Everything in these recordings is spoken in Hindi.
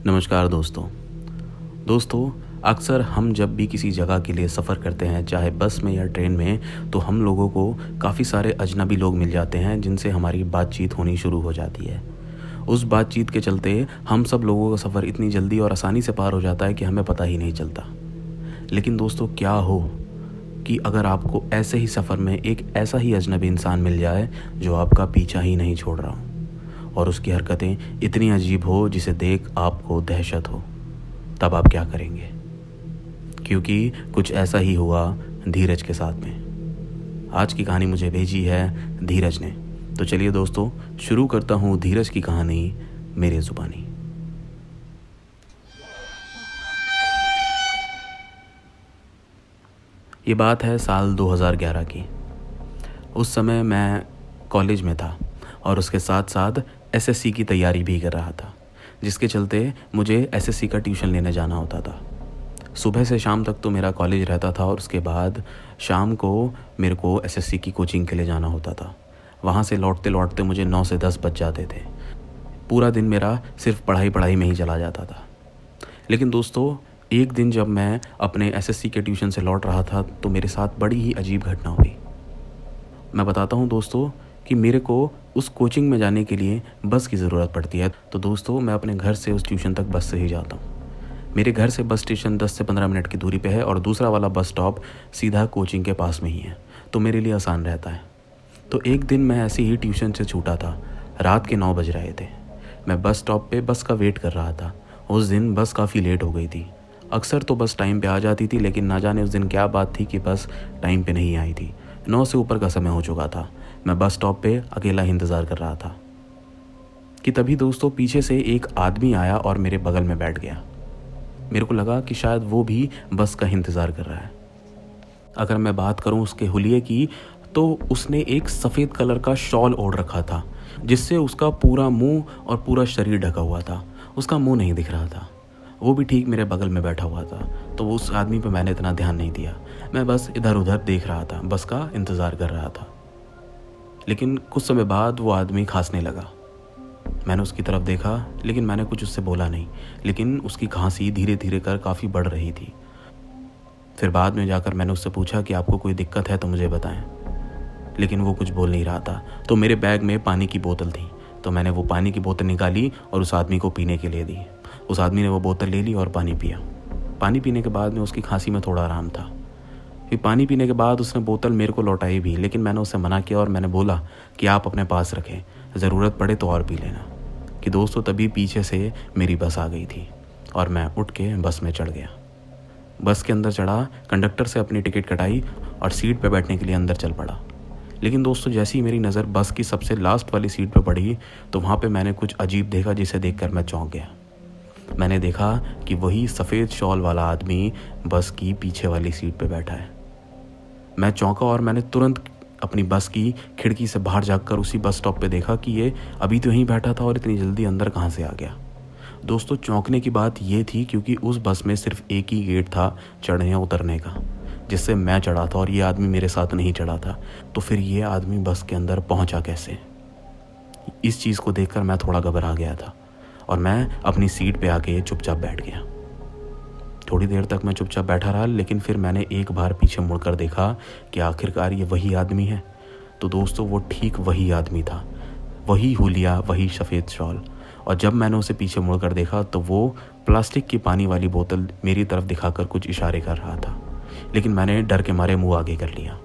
नमस्कार दोस्तों अक्सर हम जब भी किसी जगह के लिए सफ़र करते हैं, चाहे बस में या ट्रेन में, तो हम लोगों को काफ़ी सारे अजनबी लोग मिल जाते हैं जिनसे हमारी बातचीत होनी शुरू हो जाती है। उस बातचीत के चलते हम सब लोगों का सफ़र इतनी जल्दी और आसानी से पार हो जाता है कि हमें पता ही नहीं चलता। लेकिन दोस्तों, क्या हो कि अगर आपको ऐसे ही सफ़र में एक ऐसा ही अजनबी इंसान मिल जाए जो आपका पीछा ही नहीं छोड़ रहा हो और उसकी हरकतें इतनी अजीब हो जिसे देख आपको दहशत हो, तब आप क्या करेंगे? क्योंकि कुछ ऐसा ही हुआ धीरज के साथ में। आज की कहानी मुझे भेजी है धीरज ने। तो चलिए दोस्तों, शुरू करता हूँ धीरज की कहानी मेरे ज़ुबानी। ये बात है साल 2011 की। उस समय मैं कॉलेज में था और उसके साथ साथ एसएससी की तैयारी भी कर रहा था, जिसके चलते मुझे एसएससी का ट्यूशन लेने जाना होता था। सुबह से शाम तक तो मेरा कॉलेज रहता था और उसके बाद शाम को मेरे को एसएससी की कोचिंग के लिए जाना होता था। वहाँ से लौटते लौटते मुझे 9 से 10 बज जाते थे। पूरा दिन मेरा सिर्फ पढ़ाई में ही चला जाता था। लेकिन दोस्तों, एक दिन जब मैं अपने एसएससी के ट्यूशन से लौट रहा था तो मेरे साथ बड़ी ही अजीब घटना हुई। मैं बताता हूँ दोस्तों कि मेरे को उस कोचिंग में जाने के लिए बस की ज़रूरत पड़ती है। तो दोस्तों, मैं अपने घर से उस ट्यूशन तक बस से ही जाता हूँ। मेरे घर से बस स्टेशन 10 से 15 मिनट की दूरी पे है और दूसरा वाला बस स्टॉप सीधा कोचिंग के पास में ही है, तो मेरे लिए आसान रहता है। तो एक दिन मैं ऐसे ही ट्यूशन से छूटा था। रात के 9 बज रहे थे। मैं बस स्टॉप पे बस का वेट कर रहा था। उस दिन बस काफ़ी लेट हो गई थी। अक्सर तो बस टाइम पे आ जाती थी, लेकिन ना जाने उस दिन क्या बात थी कि बस टाइम पे नहीं आई थी। 9 से ऊपर का समय हो चुका था। मैं बस स्टॉप पे अकेला ही इंतज़ार कर रहा था कि तभी दोस्तों पीछे से एक आदमी आया और मेरे बगल में बैठ गया। मेरे को लगा कि शायद वो भी बस का इंतज़ार कर रहा है। अगर मैं बात करूं उसके हुलिये की, तो उसने एक सफ़ेद कलर का शॉल ओढ़ रखा था, जिससे उसका पूरा मुंह और पूरा शरीर ढका हुआ था। उसका मुंह नहीं दिख रहा था। वो भी ठीक मेरे बगल में बैठा हुआ था। तो उस आदमी पे मैंने इतना ध्यान नहीं दिया। मैं बस इधर उधर देख रहा था, बस का इंतज़ार कर रहा था। लेकिन कुछ समय बाद वो आदमी खांसने लगा। मैंने उसकी तरफ देखा, लेकिन मैंने कुछ उससे बोला नहीं। लेकिन उसकी खांसी धीरे धीरे कर काफ़ी बढ़ रही थी। फिर बाद में जाकर मैंने उससे पूछा कि आपको कोई दिक्कत है तो मुझे बताएं। लेकिन वो कुछ बोल नहीं रहा था। तो मेरे बैग में पानी की बोतल थी, तो मैंने वो पानी की बोतल निकाली और उस आदमी को पीने के लिए दी। उस आदमी ने वो बोतल ले ली और पानी पिया। पानी पीने के बाद में उसकी खांसी में थोड़ा आराम था। फिर पानी पीने के बाद उसने बोतल मेरे को लौटाई भी, लेकिन मैंने उससे मना किया और मैंने बोला कि आप अपने पास रखें, ज़रूरत पड़े तो और पी लेना। कि दोस्तों, तभी पीछे से मेरी बस आ गई थी और मैं उठ के बस में चढ़ गया। बस के अंदर चढ़ा, कंडक्टर से अपनी टिकट कटाई और सीट पे बैठने के लिए अंदर चल पड़ा। लेकिन दोस्तों, जैसे ही मेरी नज़र बस की सबसे लास्ट वाली सीट पे पड़ी, तो वहाँ पे मैंने कुछ अजीब देखा, जिसे देखकर मैं चौंक गया। मैंने देखा कि वही सफ़ेद शॉल वाला आदमी बस की पीछे वाली सीट पे बैठा है। मैं चौंका और मैंने तुरंत अपनी बस की खिड़की से बाहर जाकर उसी बस स्टॉप पे देखा कि ये अभी तो यहीं बैठा था और इतनी जल्दी अंदर कहाँ से आ गया। दोस्तों, चौंकने की बात ये थी क्योंकि उस बस में सिर्फ एक ही गेट था चढ़ने उतरने का, जिससे मैं चढ़ा था और ये आदमी मेरे साथ नहीं चढ़ा था। तो फिर ये आदमी बस के अंदर पहुंचा कैसे? इस चीज़ को देखकर मैं थोड़ा घबरा गया था और मैं अपनी सीट पे आके चुपचाप बैठ गया। थोड़ी देर तक मैं चुपचाप बैठा रहा, लेकिन फिर मैंने एक बार पीछे मुड़कर देखा कि आखिरकार ये वही आदमी है। तो दोस्तों, वो ठीक वही आदमी था, वही हुलिया, वही सफ़ेद शॉल। और जब मैंने उसे पीछे मुड़कर देखा तो वो प्लास्टिक की पानी वाली बोतल मेरी तरफ दिखाकर कुछ इशारे कर रहा था, लेकिन मैंने डर के मारे मुंह आगे कर लिया।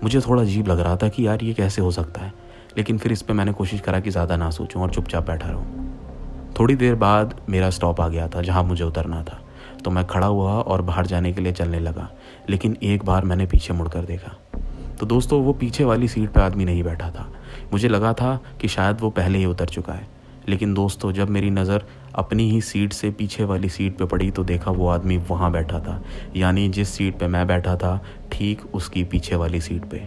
मुझे थोड़ा अजीब लग रहा था कि यार ये कैसे हो सकता है, लेकिन फिर इस पर मैंने कोशिश करा कि ज़्यादा ना सोचूं और चुपचाप बैठा रहूं। थोड़ी देर बाद मेरा स्टॉप आ गया था जहाँ मुझे उतरना था। तो मैं खड़ा हुआ और बाहर जाने के लिए चलने लगा, लेकिन एक बार मैंने पीछे मुड़कर देखा तो दोस्तों, वो पीछे वाली सीट पे आदमी नहीं बैठा था। मुझे लगा था कि शायद वो पहले ही उतर चुका है। लेकिन दोस्तों, जब मेरी नज़र अपनी ही सीट से पीछे वाली सीट पे पड़ी तो देखा वो आदमी वहाँ बैठा था, यानी जिस सीट पे मैं बैठा था ठीक उसकी पीछे वाली सीट पे।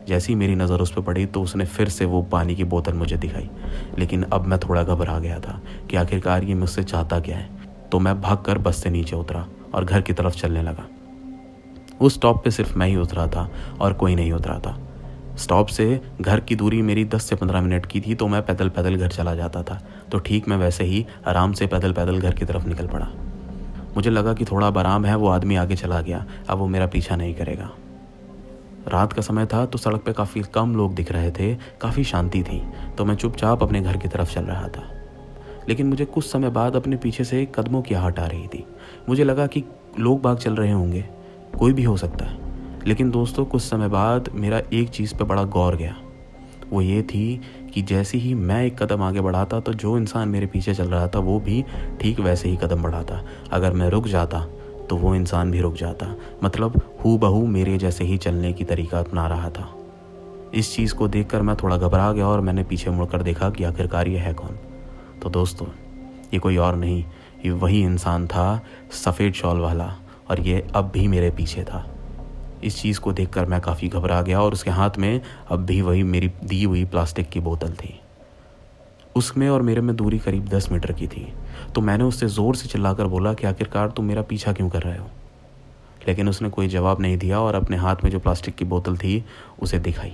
जैसे ही मेरी नज़र उस पर पड़ी तो उसने फिर से वो पानी की बोतल मुझे दिखाई। लेकिन अब मैं थोड़ा घबरा गया था कि आखिरकार ये मुझसे चाहता क्या है। तो मैं भागकर बस से नीचे उतरा और घर की तरफ चलने लगा। उस स्टॉप पे सिर्फ मैं ही उतरा था और कोई नहीं उतरा था। स्टॉप से घर की दूरी मेरी 10 से 15 मिनट की थी, तो मैं पैदल पैदल घर चला जाता था। तो ठीक मैं वैसे ही आराम से पैदल पैदल घर की तरफ निकल पड़ा। मुझे लगा कि थोड़ा अब आराम है, वो आदमी आगे चला गया, अब वो मेरा पीछा नहीं करेगा। रात का समय था तो सड़क पे काफ़ी कम लोग दिख रहे थे, काफ़ी शांति थी, तो मैं चुपचाप अपने घर की तरफ चल रहा था। लेकिन मुझे कुछ समय बाद अपने पीछे से कदमों की आहट आ रही थी। मुझे लगा कि लोग बाग चल रहे होंगे, कोई भी हो सकता है। लेकिन दोस्तों, कुछ समय बाद मेरा एक चीज़ पे बड़ा गौर गया। वो ये थी कि जैसे ही मैं एक कदम आगे बढ़ाता तो जो इंसान मेरे पीछे चल रहा था वो भी ठीक वैसे ही कदम बढ़ाता। अगर मैं रुक जाता तो वो इंसान भी रुक जाता, मतलब हूबहू मेरे जैसे ही चलने की तरीका अपना रहा था। इस चीज़ को देखकर मैं थोड़ा घबरा गया और मैंने पीछे मुड़कर देखा कि आखिरकार ये है कौन। तो दोस्तों, ये कोई और नहीं, ये वही इंसान था, सफ़ेद शॉल वाला, और ये अब भी मेरे पीछे था। इस चीज़ को देखकर मैं काफ़ी घबरा गया और उसके हाथ में अब भी वही मेरी दी हुई प्लास्टिक की बोतल थी। उसमें और मेरे में दूरी करीब 10 मीटर की थी। तो मैंने उससे ज़ोर से चिल्लाकर बोला कि आखिरकार तुम मेरा पीछा क्यों कर रहे हो। लेकिन उसने कोई जवाब नहीं दिया और अपने हाथ में जो प्लास्टिक की बोतल थी उसे दिखाई।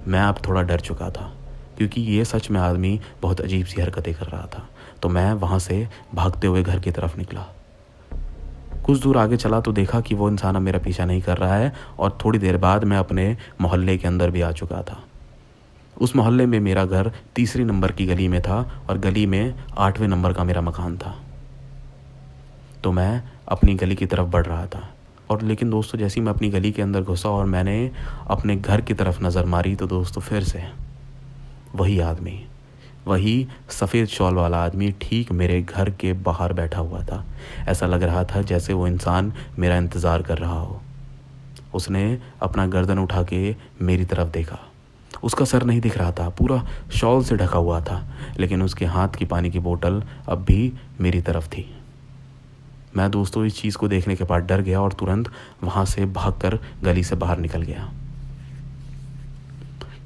मैं अब थोड़ा डर चुका था, क्योंकि ये सच में आदमी बहुत अजीब सी हरकतें कर रहा था। तो मैं वहाँ से भागते हुए घर की तरफ निकला। कुछ दूर आगे चला तो देखा कि वो इंसान अब मेरा पीछा नहीं कर रहा है, और थोड़ी देर बाद मैं अपने मोहल्ले के अंदर भी आ चुका था। उस मोहल्ले में मेरा घर 3री नंबर की गली में था और गली में 8वें नंबर का मेरा मकान था। तो मैं अपनी गली की तरफ बढ़ रहा था, और लेकिन दोस्तों, जैसे ही मैं अपनी गली के अंदर घुसा और मैंने अपने घर की तरफ नज़र मारी तो दोस्तों फिर से वही आदमी, वही सफ़ेद शॉल वाला आदमी ठीक मेरे घर के बाहर बैठा हुआ था। ऐसा लग रहा था जैसे वो इंसान मेरा इंतज़ार कर रहा हो। उसने अपना गर्दन उठा के मेरी तरफ देखा। उसका सर नहीं दिख रहा था, पूरा शॉल से ढका हुआ था, लेकिन उसके हाथ की पानी की बोतल अब भी मेरी तरफ थी। मैं दोस्तों इस चीज़ को देखने के बाद डर गया और तुरंत वहाँ से भागकर गली से बाहर निकल गया।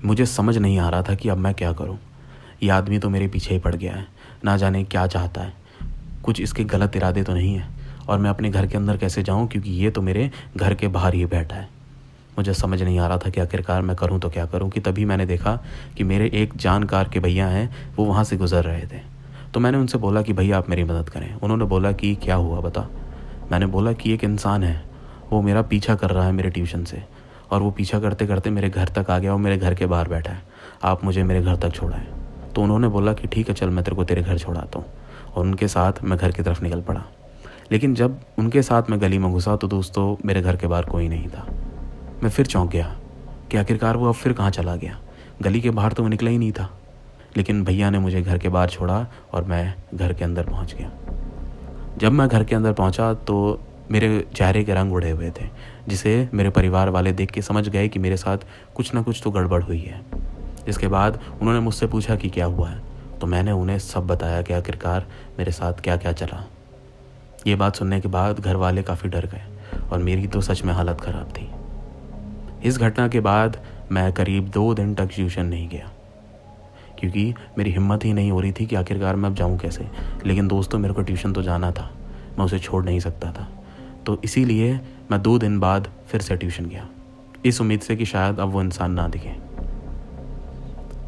मुझे समझ नहीं आ रहा था कि अब मैं क्या करूं। ये आदमी तो मेरे पीछे ही पड़ गया है, ना जाने क्या चाहता है, कुछ इसके गलत इरादे तो नहीं है, और मैं अपने घर के अंदर कैसे जाऊं, क्योंकि ये तो मेरे घर के बाहर ही बैठा है। मुझे समझ नहीं आ रहा था कि आखिरकार मैं करूं तो क्या करूं, कि तभी मैंने देखा कि मेरे एक जानकार के भैया हैं, वो वहाँ से गुजर रहे थे। तो मैंने उनसे बोला कि भैया आप मेरी मदद करें। उन्होंने बोला कि क्या हुआ बता। मैंने बोला कि एक इंसान है, वो मेरा पीछा कर रहा है मेरे ट्यूशन से, और वो पीछा करते करते मेरे घर तक आ गया और मेरे घर के बाहर बैठा है, आप मुझे मेरे घर तक छोड़ाएं। तो उन्होंने बोला कि ठीक है चल, मैं तेरे को तेरे घर छोड़ाता हूँ, और उनके साथ मैं घर की तरफ निकल पड़ा। लेकिन जब उनके साथ मैं गली में घुसा तो दोस्तों मेरे घर के बाहर कोई नहीं था। मैं फिर चौंक गया कि आखिरकार वो अब फिर कहाँ चला गया। गली के बाहर तो वो निकला ही नहीं था। लेकिन भैया ने मुझे घर के बाहर छोड़ा और मैं घर के अंदर पहुँच गया। जब मैं घर के अंदर पहुँचा तो मेरे चेहरे के रंग उड़े हुए थे, जिसे मेरे परिवार वाले देख के समझ गए कि मेरे साथ कुछ ना कुछ तो गड़बड़ हुई है। इसके बाद उन्होंने मुझसे पूछा कि क्या हुआ है, तो मैंने उन्हें सब बताया कि आखिरकार मेरे साथ क्या क्या चला। ये बात सुनने के बाद घर वाले काफ़ी डर गए और मेरी तो सच में हालत ख़राब थी। इस घटना के बाद मैं करीब 2 दिन तक ट्यूशन नहीं गया, क्योंकि मेरी हिम्मत ही नहीं हो रही थी कि आखिरकार मैं अब जाऊँ कैसे। लेकिन दोस्तों मेरे को ट्यूशन तो जाना था, मैं उसे छोड़ नहीं सकता था। तो इसीलिए मैं 2 दिन बाद फिर से ट्यूशन गया, इस उम्मीद से कि शायद अब वो इंसान ना दिखे।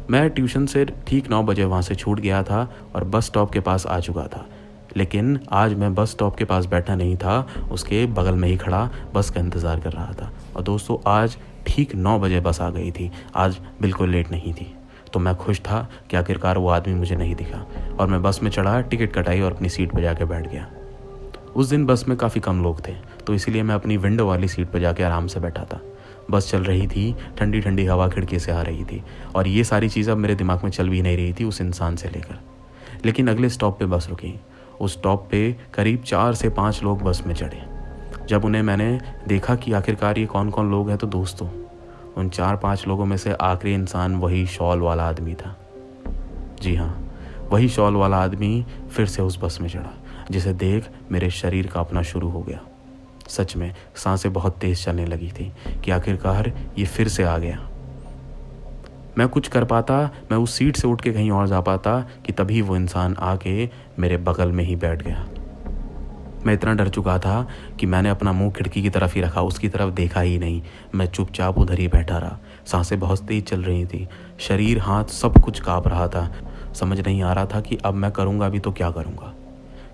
मैं ट्यूशन से ठीक 9 बजे वहाँ से छूट गया था और बस स्टॉप के पास आ चुका था। लेकिन आज मैं बस स्टॉप के पास बैठा नहीं था, उसके बगल में ही खड़ा बस का इंतज़ार कर रहा था। और दोस्तों आज ठीक 9 बजे बस आ गई थी, आज बिल्कुल लेट नहीं थी। तो मैं खुश था कि आखिरकार वो आदमी मुझे नहीं दिखा, और मैं बस में चढ़ा, टिकट कटाई और अपनी सीट पर जाकर बैठ गया। उस दिन बस में काफ़ी कम लोग थे, तो इसीलिए मैं अपनी विंडो वाली सीट पर जाकर आराम से बैठा था। बस चल रही थी, ठंडी ठंडी हवा खिड़की से आ रही थी, और ये सारी चीज़ अब मेरे दिमाग में चल भी नहीं रही थी उस इंसान से लेकर। लेकिन अगले स्टॉप पे बस रुकी। उस स्टॉप पे करीब 4 से 5 लोग बस में चढ़े। जब उन्हें मैंने देखा कि आखिरकार ये कौन कौन लोग हैं, तो दोस्तों उन 4-5 लोगों में से आखिरी इंसान वही शॉल वाला आदमी था। जी हाँ, वही शॉल वाला आदमी फिर से उस बस में चढ़ा, जिसे देख मेरे शरीर कांपना शुरू हो गया। सच में सांसें बहुत तेज़ चलने लगी थी कि आखिरकार ये फिर से आ गया। मैं कुछ कर पाता, मैं उस सीट से उठ के कहीं और जा पाता, कि तभी वो इंसान आके मेरे बगल में ही बैठ गया। मैं इतना डर चुका था कि मैंने अपना मुंह खिड़की की तरफ ही रखा, उसकी तरफ देखा ही नहीं। मैं चुपचाप उधर ही बैठा रहा। सांसें बहुत तेज चल रही थी, शरीर, हाथ सब कुछ काँप रहा था। समझ नहीं आ रहा था कि अब मैं करूँगा भी तो क्या करूँगा।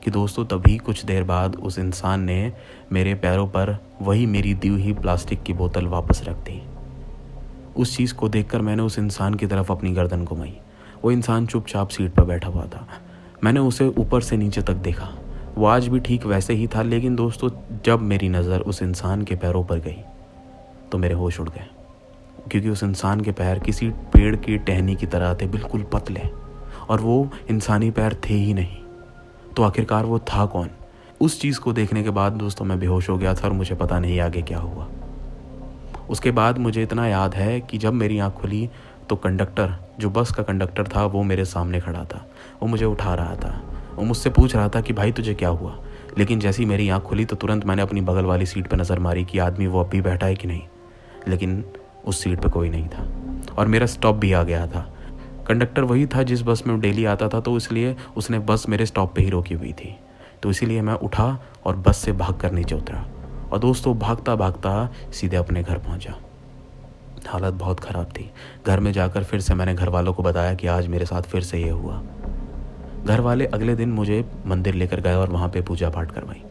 कि दोस्तों तभी कुछ देर बाद उस इंसान ने मेरे पैरों पर वही मेरी दी हुई प्लास्टिक की बोतल वापस रख दी। उस चीज़ को देखकर मैंने उस इंसान की तरफ अपनी गर्दन घुमाई। वो इंसान चुपचाप सीट पर बैठा हुआ था। मैंने उसे ऊपर से नीचे तक देखा। वो आज भी ठीक वैसे ही था, लेकिन दोस्तों जब मेरी नज़र उस इंसान के पैरों पर गई तो मेरे होश उड़ गए, क्योंकि उस इंसान के पैर किसी पेड़ की टहनी की तरह थे, बिल्कुल पतले, और वो इंसानी पैर थे ही नहीं। तो आखिरकार वो था कौन? उस चीज़ को देखने के बाद दोस्तों मैं बेहोश हो गया था और मुझे पता नहीं आगे क्या हुआ। उसके बाद मुझे इतना याद है कि जब मेरी आँख खुली तो कंडक्टर, जो बस का कंडक्टर था, वो मेरे सामने खड़ा था। वो मुझे उठा रहा था। वो मुझसे पूछ रहा था कि भाई तुझे क्या हुआ। लेकिन जैसे ही मेरी आँख खुली तो तुरंत मैंने अपनी बगल वाली सीट पर नज़र मारी कि आदमी वो अब भी बैठा है कि नहीं। लेकिन उस सीट पर कोई नहीं था और मेरा स्टॉप भी आ गया था। कंडक्टर वही था जिस बस में डेली आता था, तो इसलिए उसने बस मेरे स्टॉप पे ही रोकी हुई थी। तो इसीलिए मैं उठा और बस से भाग कर नीचे उतरा और दोस्तों भागता भागता सीधे अपने घर पहुंचा। हालत बहुत ख़राब थी। घर में जाकर फिर से मैंने घर वालों को बताया कि आज मेरे साथ फिर से ये हुआ। घर वाले अगले दिन मुझे मंदिर लेकर गए और वहाँ पे पूजा पाठ करवाई,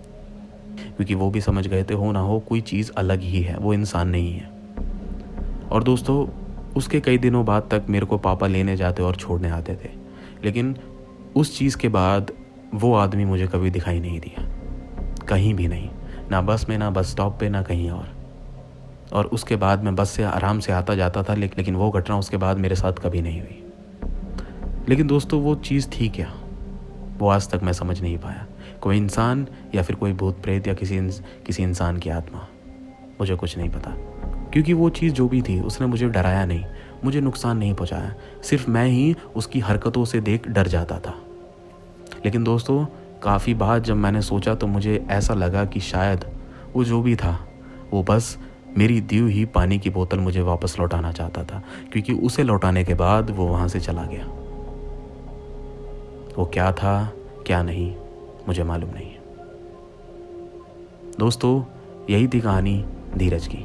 क्योंकि वो भी समझ गए थे हो ना हो कोई चीज़ अलग ही है, वो इंसान नहीं है। और दोस्तों उसके कई दिनों बाद तक मेरे को पापा लेने जाते और छोड़ने आते थे, लेकिन उस चीज़ के बाद वो आदमी मुझे कभी दिखाई नहीं दिया, कहीं भी नहीं, ना बस में, ना बस स्टॉप पे, ना कहीं और उसके बाद मैं बस से आराम से आता जाता था, लेकिन वो घटना उसके बाद मेरे साथ कभी नहीं हुई। लेकिन दोस्तों वो चीज़ थी क्या, वो आज तक मैं समझ नहीं पाया। कोई इंसान या फिर कोई भूत प्रेत या किसी इंसान की आत्मा, मुझे कुछ नहीं पता, क्योंकि वो चीज़ जो भी थी उसने मुझे डराया नहीं, मुझे नुकसान नहीं पहुंचाया। सिर्फ मैं ही उसकी हरकतों से देख डर जाता था। लेकिन दोस्तों काफ़ी बार जब मैंने सोचा तो मुझे ऐसा लगा कि शायद वो जो भी था वो बस मेरी दी हुई पानी की बोतल मुझे वापस लौटाना चाहता था, क्योंकि उसे लौटाने के बाद वो वहाँ से चला गया। वो क्या था क्या नहीं मुझे मालूम नहीं है। दोस्तों यही थी कहानी धीरज की।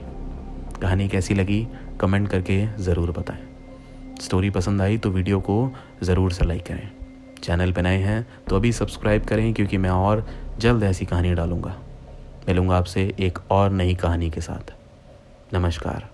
कहानी कैसी लगी कमेंट करके ज़रूर बताएं। स्टोरी पसंद आई तो वीडियो को ज़रूर से लाइक करें। चैनल पर नए हैं तो अभी सब्सक्राइब करें, क्योंकि मैं और जल्द ऐसी कहानी डालूँगा। मिलूँगा आपसे एक और नई कहानी के साथ। नमस्कार।